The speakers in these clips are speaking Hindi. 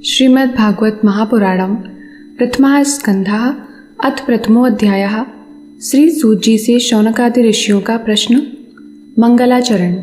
श्रीमद्भागवत महापुराणम प्रथमः स्कंधः अथ प्रथमोऽध्यायः। श्री सूत जी से शौनकादि ऋषियों का प्रश्न। मंगलाचरण।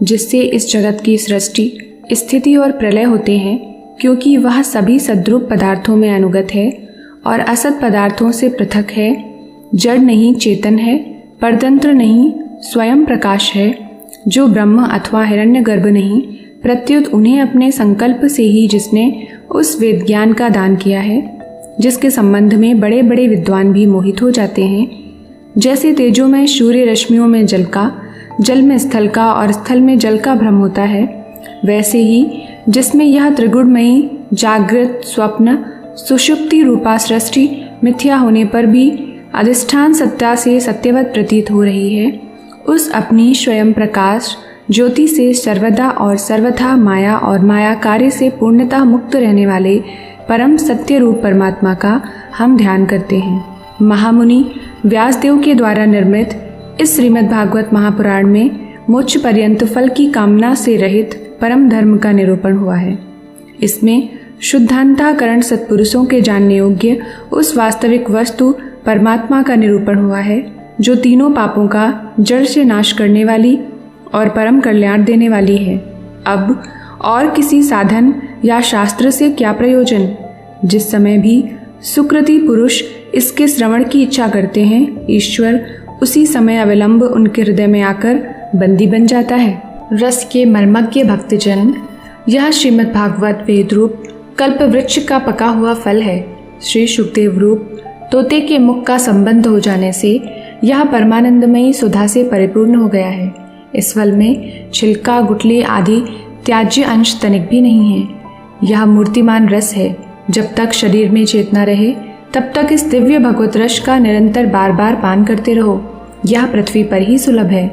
जिससे इस जगत की सृष्टि, स्थिति और प्रलय होते हैं, क्योंकि वह सभी सद्रूप पदार्थों में अनुगत है और असत पदार्थों से पृथक है, जड़ नहीं चेतन है, परतंत्र नहीं स्वयं प्रकाश है, जो ब्रह्म अथवा हिरण्यगर्भ नहीं, प्रत्युत उन्हें अपने संकल्प से ही जिसने उस वेद ज्ञान का दान किया है, जिसके संबंध में बड़े बड़े विद्वान भी मोहित हो जाते हैं। जैसे तेजोमय सूर्य रश्मियों में जल का, जल में स्थल का और स्थल में जल का भ्रम होता है, वैसे ही जिसमें यह त्रिगुणमयी जागृत, स्वप्न, सुषुप्ति रूपा सृष्टि मिथ्या होने पर भी अधिष्ठान सत्ता से सत्यवत प्रतीत हो रही है, उस अपनी स्वयं प्रकाश ज्योति से सर्वदा और सर्वथा माया और माया कार्य से पूर्णतः मुक्त रहने वाले परम सत्य रूप परमात्मा का हम ध्यान करते हैं। महामुनि व्यासदेव के द्वारा निर्मित इस श्रीमद्भागवत महापुराण में मोक्ष पर्यंत फल की कामना से रहित परम धर्म का निरूपण हुआ है। इसमें शुद्धांतःकरण सत्पुरुषों के जानने योग्य उस वास्तविक वस्तु परमात्मा का निरूपण हुआ है, जो तीनों पापों का जड़ से नाश करने वाली और परम कल्याण देने वाली है। अब और किसी साधन या शास्त्र से क्या प्रयोजन? जिस समय भी सुकृति पुरुष इसके श्रवण की इच्छा करते हैं, ईश्वर उसी समय अविलंब उनके हृदय में आकर बंदी बन जाता है। रस के मर्मज्ञ भक्तजन, यह श्रीमद् भागवत वेद रूप कल्प वृक्ष का पका हुआ फल है। श्री शुकदेव रूप तोते के मुख का संबंध हो जाने से यह परमानंदमयी सुधा से परिपूर्ण हो गया है। इस फल में छिलका, गुठली आदि त्याज्य अंश तनिक भी नहीं है। यह मूर्तिमान रस है। जब तक शरीर में चेतना रहे, तब तक इस दिव्य भगवत रस का निरंतर बार बार पान करते रहो। यह पृथ्वी पर ही सुलभ है।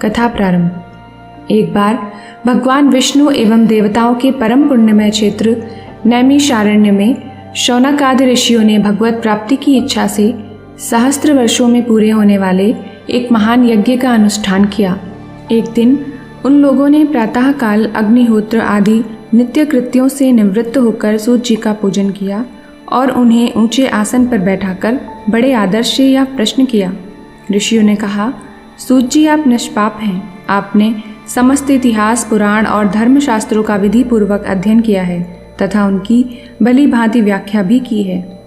कथा प्रारंभ। एक बार भगवान विष्णु एवं देवताओं के परम पुण्यमय क्षेत्र नैमिषारण्य में शौनकादि ऋषियों ने भगवत प्राप्ति की इच्छा से सहस्त्र वर्षों में पूरे होने वाले एक महान यज्ञ का अनुष्ठान किया। एक दिन उन लोगों ने प्रातः काल अग्निहोत्र आदि नित्य कृत्यों से निवृत्त होकर सूत जी का पूजन किया और उन्हें ऊंचे आसन पर बैठाकर बड़े आदर से यह प्रश्न किया। ऋषियों ने कहा, सूत जी, आप निष्पाप हैं। आपने समस्त इतिहास, पुराण और धर्मशास्त्रों का विधि पूर्वक अध्ययन किया है तथा उनकी भली भांति व्याख्या भी की है।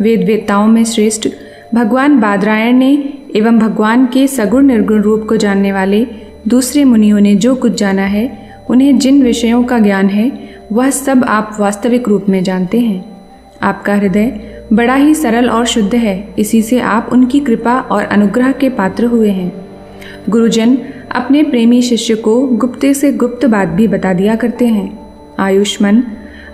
वेद वेत्ताओं में श्रेष्ठ भगवान बादरायण ने एवं भगवान के सगुण निर्गुण रूप को जानने वाले दूसरे मुनियों ने जो कुछ जाना है, उन्हें जिन विषयों का ज्ञान है, वह सब आप वास्तविक रूप में जानते हैं। आपका हृदय बड़ा ही सरल और शुद्ध है, इसी से आप उनकी कृपा और अनुग्रह के पात्र हुए हैं। गुरुजन अपने प्रेमी शिष्य को गुप्ते से गुप्त बात भी बता दिया करते हैं। आयुष्मान,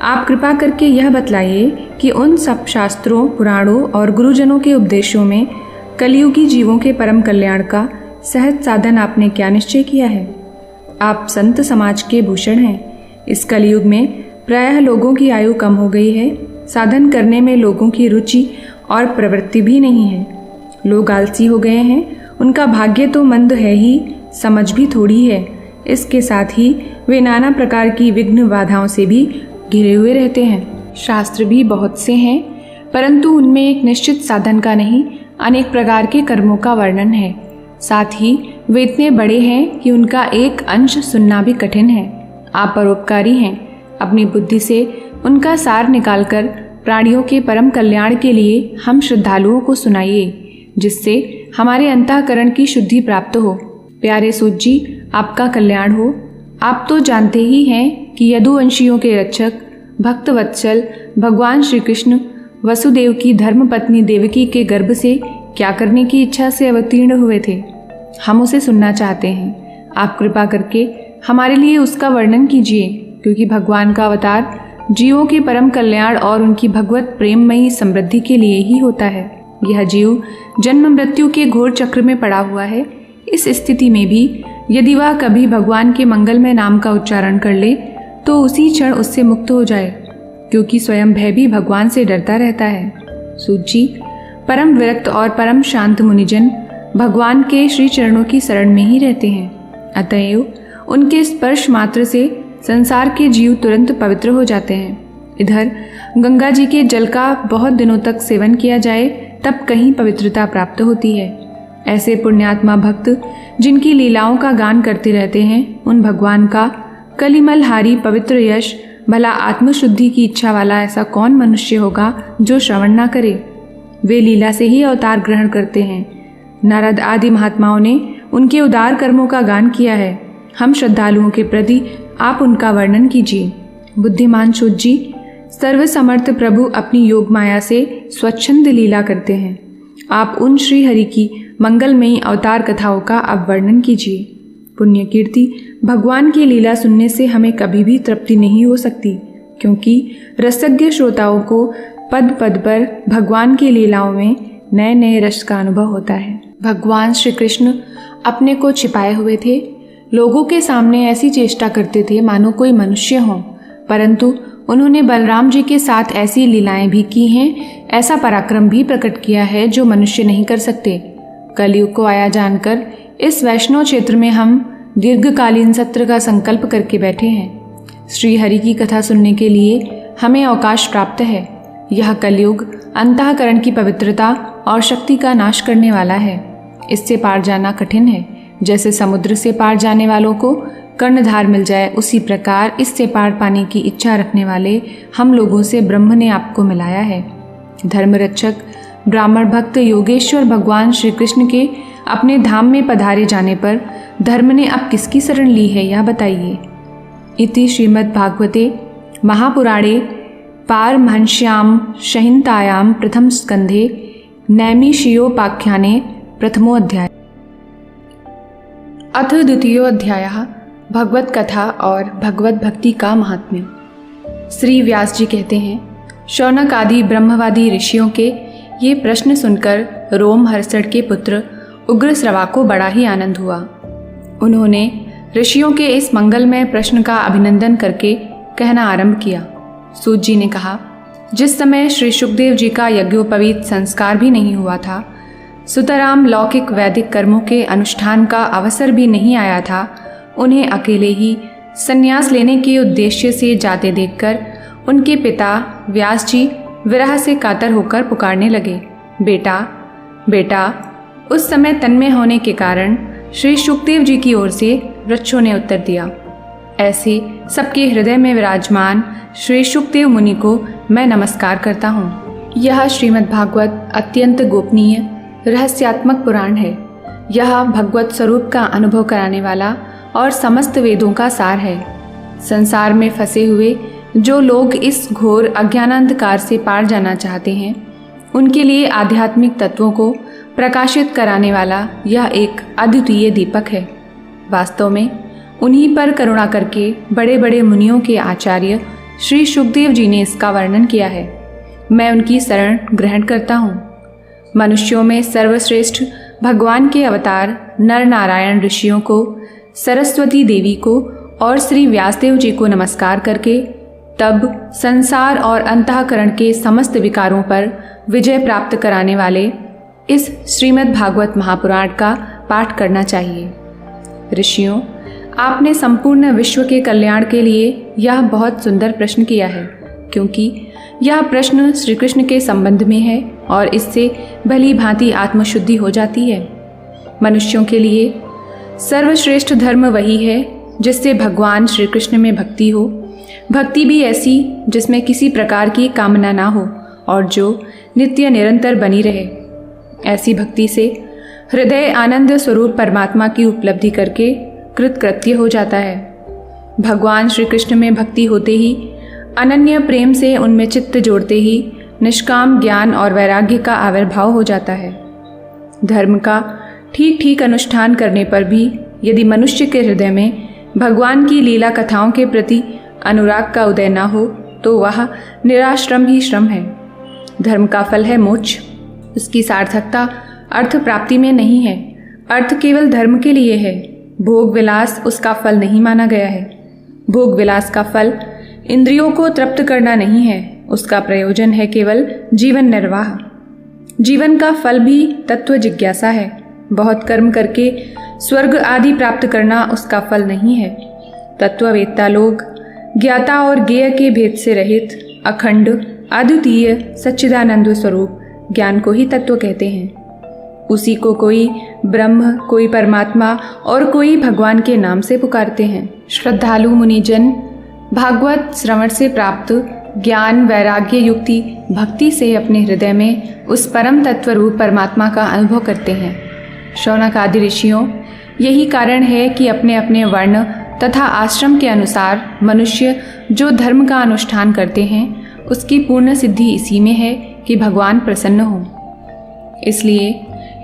आप कृपा करके यह बतलाइए कि उन सब शास्त्रों, पुराणों और गुरुजनों के उपदेशों में कलियुगी जीवों के परम कल्याण का सहज साधन आपने क्या निश्चय किया है? आप संत समाज के भूषण हैं। इस कलियुग में प्रायः लोगों की आयु कम हो गई है। साधन करने में लोगों की रुचि और प्रवृत्ति भी नहीं है। लोग आलसी हो गए हैं। उनका भाग्य तो मंद है ही, समझ भी थोड़ी है। इसके साथ ही वे नाना प्रकार की विघ्न बाधाओं से भी घिरे हुए रहते हैं। शास्त्र भी बहुत से हैं, परंतु उनमें एक निश्चित साधन का नहीं, अनेक प्रकार के कर्मों का वर्णन है। साथ ही वे इतने बड़े हैं कि उनका एक अंश सुनना भी कठिन है। आप परोपकारी हैं। अपनी बुद्धि से उनका सार निकालकर प्राणियों के परम कल्याण के लिए हम श्रद्धालुओं को सुनाइए, जिससे हमारे अंतःकरण की शुद्धि प्राप्त हो। प्यारे सूत जी, आपका कल्याण हो। आप तो जानते ही हैं कि यदुवंशियों के रक्षक भक्त वत्सल भगवान श्री कृष्ण वसुदेव की धर्मपत्नी देवकी के गर्भ से क्या करने की इच्छा से अवतीर्ण हुए थे। हम उसे सुनना चाहते हैं। आप कृपा करके हमारे लिए उसका वर्णन कीजिए, क्योंकि भगवान का अवतार जीवों के परम कल्याण और उनकी भगवत प्रेममयी समृद्धि के लिए ही होता है। यह जीव जन्म मृत्यु के घोर चक्र में पड़ा हुआ है। इस स्थिति में भी यदि वह कभी भगवान के मंगलमय नाम का उच्चारण कर ले, तो उसी क्षण उससे मुक्त हो जाए, क्योंकि स्वयं भय भी भगवान से डरता रहता है। सूत जी, परम विरक्त और परम शांत मुनिजन भगवान के श्री चरणों की शरण में ही रहते हैं। अतएव उनके स्पर्श मात्र से संसार के जीव तुरंत पवित्र हो जाते हैं। इधर गंगा जी के जल का बहुत दिनों तक सेवन किया जाए तब कहीं पवित्रता प्राप्त होती है। ऐसे पुण्यात्मा भक्त जिनकी लीलाओं का गान करते रहते हैं, उन भगवान का कलिमलहारी पवित्र यश, भला आत्मशुद्धि की इच्छा वाला ऐसा कौन मनुष्य होगा जो श्रवण ना करे। वे लीला से ही अवतार ग्रहण करते हैं। नारद आदि महात्माओं ने उनके उदार कर्मों का गान किया है। हम श्रद्धालुओं के प्रति आप उनका वर्णन कीजिए। बुद्धिमान सूत जी, सर्वसमर्थ प्रभु अपनी योग माया से स्वच्छंद लीला करते हैं। आप उन श्री हरि की मंगलमयी अवतार कथाओं का अब वर्णन कीजिए। पुण्य कीर्ति भगवान की लीला सुनने से हमें कभी भी तृप्ति नहीं हो सकती, क्योंकि रसज्ञ श्रोताओं को पद पद पर भगवान की लीलाओं में नए नए रस का अनुभव होता है। भगवान श्री कृष्ण अपने को छिपाए हुए थे। लोगों के सामने ऐसी चेष्टा करते थे मानो कोई मनुष्य हो, परंतु उन्होंने बलराम जी के साथ ऐसी लीलाएं भी की हैं, ऐसा पराक्रम भी प्रकट किया है जो मनुष्य नहीं कर सकते। कलयुग को आया जानकर इस वैष्णव क्षेत्र में हम दीर्घकालीन सत्र का संकल्प करके बैठे हैं। श्री हरि की कथा सुनने के लिए हमें अवकाश प्राप्त है। यह कलयुग अंतःकरण की पवित्रता और शक्ति का नाश करने वाला है। इससे पार जाना कठिन है। जैसे समुद्र से पार जाने वालों को कर्णधार मिल जाए, उसी प्रकार इससे पार पाने की इच्छा रखने वाले हम लोगों से ब्रह्म ने आपको मिलाया है। धर्मरक्षक ब्राह्मण भक्त योगेश्वर भगवान श्री कृष्ण के अपने धाम में पधारे जाने पर धर्म ने अब किसकी शरण ली है, यह बताइए। इति श्रीमद् भागवते महापुराणे पारमहंस्यां संहितायां प्रथम स्कंधे नैमिषीयोपाख्याने प्रथमोऽध्याय। अथ द्वितीयोऽध्यायः भगवत कथा और भगवत भक्ति का महात्म्य। श्री व्यास जी कहते हैं, शौनक आदि ब्रह्मवादी ऋषियों के ये प्रश्न सुनकर रोमहर्षण के पुत्र उग्रश्रवा को बड़ा ही आनंद हुआ। उन्होंने ऋषियों के इस मंगलमय प्रश्न का अभिनंदन करके कहना आरंभ किया। सूत जी ने कहा, जिस समय श्री सुखदेव जी का यज्ञोपवीत संस्कार भी नहीं हुआ था, सुतराम लौकिक वैदिक कर्मों के अनुष्ठान का अवसर भी नहीं आया था, उन्हें अकेले ही संन्यास लेने के उद्देश्य से जाते देखकर उनके पिता व्यास जी विरह से कातर होकर पुकारने लगे, बेटा बेटा। उस समय तन्मय होने के कारण श्री सुखदेव जी की ओर से वृक्षों ने उत्तर दिया, ऐसे सबके हृदय में विराजमान श्री सुखदेव मुनि को मैं नमस्कार करता हूँ। यह श्रीमद् भागवत अत्यंत गोपनीय रहस्यात्मक पुराण है। यह भगवत स्वरूप का अनुभव कराने वाला और समस्त वेदों का सार है। संसार में फंसे हुए जो लोग इस घोर अज्ञानांधकार से पार जाना चाहते हैं, उनके लिए आध्यात्मिक तत्वों को प्रकाशित कराने वाला यह एक अद्वितीय दीपक है। वास्तव में उन्हीं पर करुणा करके बड़े बड़े मुनियों के आचार्य श्री सुखदेव जी ने इसका वर्णन किया है। मैं उनकी शरण ग्रहण करता हूँ। मनुष्यों में सर्वश्रेष्ठ भगवान के अवतार नर नारायण ऋषियों को, सरस्वती देवी को और श्री व्यासदेव जी को नमस्कार करके तब संसार और अंतःकरण के समस्त विकारों पर विजय प्राप्त कराने वाले इस श्रीमद् भागवत महापुराण का पाठ करना चाहिए। ऋषियों, आपने संपूर्ण विश्व के कल्याण के लिए यह बहुत सुंदर प्रश्न किया है, क्योंकि यह प्रश्न श्री कृष्ण के संबंध में है और इससे भली भांति आत्मशुद्धि हो जाती है। मनुष्यों के लिए सर्वश्रेष्ठ धर्म वही है जिससे भगवान श्री कृष्ण में भक्ति हो, भक्ति भी ऐसी जिसमें किसी प्रकार की कामना ना हो और जो नित्य निरंतर बनी रहे। ऐसी भक्ति से हृदय आनंद स्वरूप परमात्मा की उपलब्धि करके कृतकृत्य हो जाता है। भगवान श्री कृष्ण में भक्ति होते ही, अनन्य प्रेम से उनमें चित्त जोड़ते ही निष्काम ज्ञान और वैराग्य का आविर्भाव हो जाता है। धर्म का ठीक ठीक अनुष्ठान करने पर भी यदि मनुष्य के हृदय में भगवान की लीला कथाओं के प्रति अनुराग का उदय न हो तो वह निराश्रम ही श्रम है। धर्म का फल है मोक्ष। उसकी सार्थकता अर्थ प्राप्ति में नहीं है। अर्थ केवल धर्म के लिए है। भोग विलास उसका फल नहीं माना गया है। भोग विलास का फल इंद्रियों को तृप्त करना नहीं है। उसका प्रयोजन है केवल जीवन निर्वाह। जीवन का फल भी तत्व जिज्ञासा है। बहुत कर्म करके स्वर्ग आदि प्राप्त करना उसका फल नहीं है। तत्ववेत्ता लोग ज्ञाता और ज्ञेय के भेद से रहित अखंड अद्वितीय सच्चिदानंद स्वरूप ज्ञान को ही तत्व कहते हैं। उसी को कोई ब्रह्म, कोई परमात्मा और कोई भगवान के नाम से पुकारते हैं। श्रद्धालु मुनिजन भागवत श्रवण से प्राप्त ज्ञान, वैराग्य, युक्ति, भक्ति से अपने हृदय में उस परम तत्व रूप परमात्मा का अनुभव करते हैं। शौनक आदि ऋषियों, यही कारण है कि अपने अपने वर्ण तथा आश्रम के अनुसार मनुष्य जो धर्म का अनुष्ठान करते हैं उसकी पूर्ण सिद्धि इसी में है कि भगवान प्रसन्न हो। इसलिए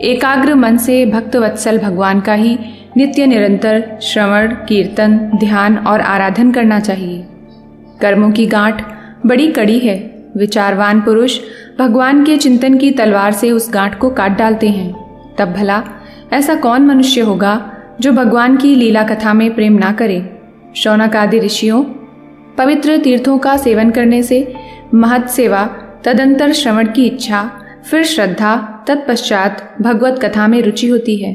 एकाग्र मन से भक्तवत्सल भगवान का ही नित्य निरंतर श्रवण, कीर्तन, ध्यान और आराधन करना चाहिए। कर्मों की गांठ बड़ी कड़ी है। विचारवान पुरुष भगवान के चिंतन की तलवार से उस गांठ को काट डालते हैं। तब भला ऐसा कौन मनुष्य होगा जो भगवान की लीला कथा में प्रेम ना करे। शौनक आदि ऋषियों, पवित्र तीर्थों का सेवन करने से महत् सेवा, तदंतर श्रवण की इच्छा, फिर श्रद्धा, तत्पश्चात भगवत कथा में रुचि होती है।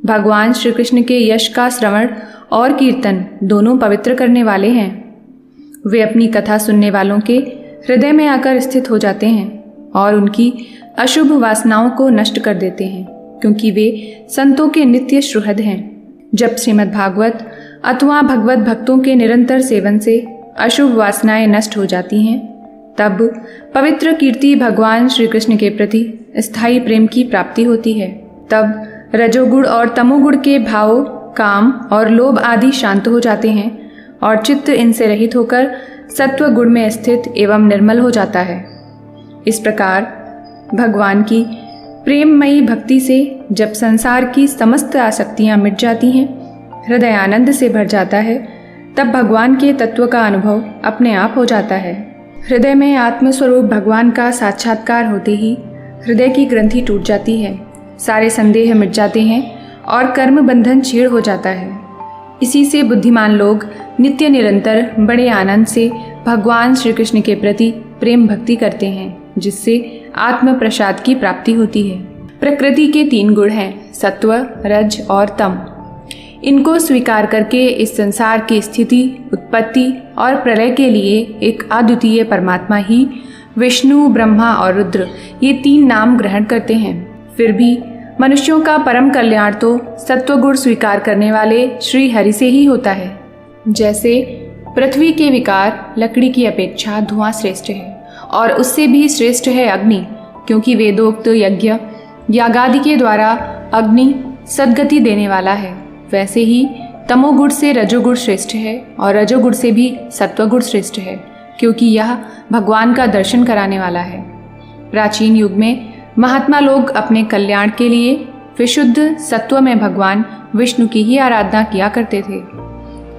भगवान श्री कृष्ण के यश का श्रवण और कीर्तन दोनों पवित्र करने वाले हैं। वे अपनी कथा सुनने वालों के हृदय में आकर स्थित हो जाते हैं और उनकी अशुभ वासनाओं को नष्ट कर देते हैं, क्योंकि वे संतों के नित्य सुहृद हैं। जब श्रीमद् भागवत अथवा भगवत भक्तों के निरंतर सेवन से अशुभ वासनाएं नष्ट हो जाती हैं, तब पवित्र कीर्ति भगवान श्री कृष्ण के प्रति स्थायी प्रेम की प्राप्ति होती है। तब रजोगुण और तमोगुण के भाव, काम और लोभ आदि शांत हो जाते हैं और चित्त इनसे रहित होकर सत्व गुण में स्थित एवं निर्मल हो जाता है। इस प्रकार भगवान की प्रेममयी भक्ति से जब संसार की समस्त आसक्तियां मिट जाती हैं, हृदय आनंद से भर जाता है, तब भगवान के तत्व का अनुभव अपने आप हो जाता है। हृदय में आत्मस्वरूप भगवान का साक्षात्कार होते ही हृदय की ग्रंथि टूट जाती है, सारे संदेह मिट जाते हैं और कर्म बंधन छीड़ हो जाता है। इसी से बुद्धिमान लोग नित्य निरंतर बड़े आनंद से भगवान श्री कृष्ण के प्रति प्रेम भक्ति करते हैं, जिससे आत्म प्रसाद की प्राप्ति होती है। प्रकृति के 3 गुण हैं, सत्व, रज और तम। इनको स्वीकार करके इस संसार की स्थिति, उत्पत्ति और प्रलय के लिए एक अद्वितीय परमात्मा ही विष्णु, ब्रह्मा और रुद्र, ये 3 नाम ग्रहण करते हैं। फिर भी मनुष्यों का परम कल्याण तो सत्वगुण स्वीकार करने वाले श्री हरि से ही होता है। जैसे पृथ्वी के विकार लकड़ी की अपेक्षा धुआं श्रेष्ठ है और उससे भी श्रेष्ठ है अग्नि, क्योंकि वेदोक्त यज्ञ यागादि के द्वारा अग्नि सद्गति देने वाला है। वैसे ही तमोगुण से रजोगुण श्रेष्ठ है और रजोगुण से भी सत्वगुण श्रेष्ठ है, क्योंकि यह भगवान का दर्शन कराने वाला है। प्राचीन युग में महात्मा लोग अपने कल्याण के लिए विशुद्ध सत्व में भगवान विष्णु की ही आराधना किया करते थे।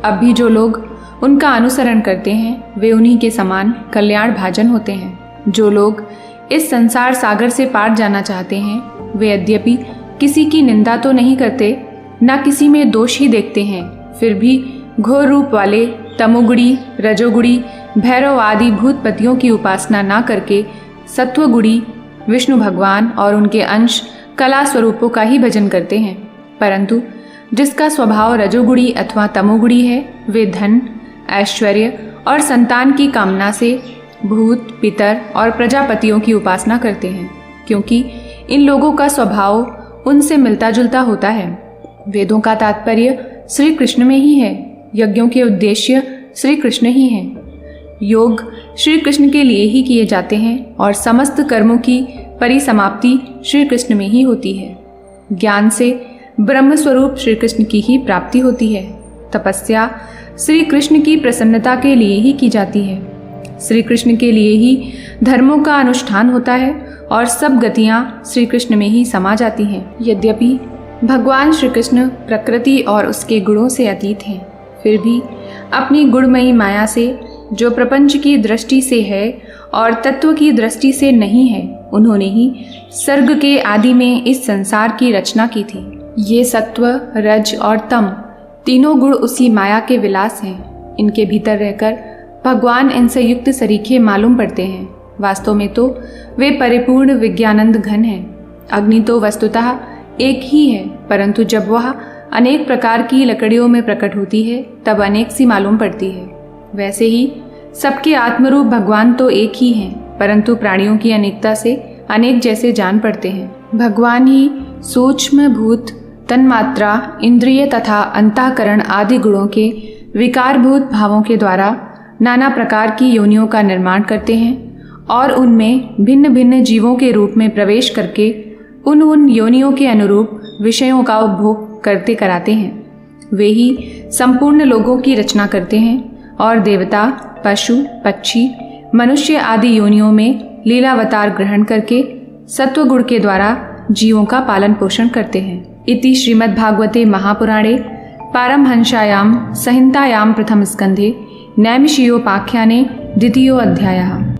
अब भी जो लोग उनका अनुसरण करते हैं वे उन्हीं के समान कल्याण भाजन होते हैं। जो लोग इस संसार सागर से पार जाना चाहते हैं वे यद्यपि किसी की निंदा तो नहीं करते, न किसी में दोष ही देखते हैं, फिर भी घोर रूप वाले तमोगुणी, रजोगुणी, भैरव आदि भूतपतियों की उपासना न करके सत्वगुणी विष्णु भगवान और उनके अंश कला स्वरूपों का ही भजन करते हैं। परंतु जिसका स्वभाव रजोगुणी अथवा तमोगुणी है वे धन, ऐश्वर्य और संतान की कामना से भूत, पितर और प्रजापतियों की उपासना करते हैं, क्योंकि इन लोगों का स्वभाव उनसे मिलता जुलता होता है। वेदों का तात्पर्य श्री कृष्ण में ही है, यज्ञों के उद्देश्य श्री कृष्ण ही हैं। योग श्री कृष्ण के लिए ही किए जाते हैं और समस्त कर्मों की परिसमाप्ति श्री कृष्ण में ही होती है। ज्ञान से ब्रह्म स्वरूप श्री कृष्ण की ही प्राप्ति होती है। तपस्या श्री कृष्ण की प्रसन्नता के लिए ही की जाती है। श्री कृष्ण के लिए ही धर्मों का अनुष्ठान होता है और सब गतियाँ श्री कृष्ण में ही समा जाती हैं। यद्यपि भगवान श्री कृष्ण प्रकृति और उसके गुणों से अतीत हैं, फिर भी अपनी गुणमयी माया से जो प्रपंच की दृष्टि से है और तत्व की दृष्टि से नहीं है, उन्होंने ही सर्ग के आदि में इस संसार की रचना की थी। ये सत्व, रज और तम तीनों गुण उसी माया के विलास हैं। इनके भीतर रहकर भगवान इनसे युक्त सरीखे मालूम पड़ते हैं। वास्तव में तो वे परिपूर्ण विज्ञानंद घन हैं। अग्नि तो वस्तुतः एक ही है, परंतु जब वह अनेक प्रकार की लकड़ियों में प्रकट होती है तब अनेक सी मालूम पड़ती है। वैसे ही सबके आत्मरूप भगवान तो एक ही हैं, परंतु प्राणियों की अनेकता से अनेक जैसे जान पड़ते हैं। भगवान ही सूक्ष्म भूत, तन्मात्रा, इंद्रिय तथा अंतःकरण आदि गुणों के विकारभूत भावों के द्वारा नाना प्रकार की योनियों का निर्माण करते हैं और उनमें भिन्न भिन्न जीवों के रूप में प्रवेश करके उन योनियों के अनुरूप विषयों का उपभोग करते कराते हैं। वे ही संपूर्ण लोगों की रचना करते हैं और देवता, पशु, पक्षी, मनुष्य आदि योनियों में लीलावतार ग्रहण करके सत्वगुण के द्वारा जीवों का पालन पोषण करते हैं। इति श्रीमद्भागवते महापुराणे पारमहंस्यायां संहितायां प्रथम स्कंधे नैमिषीयोपाख्याने द्वितीयो अध्यायः।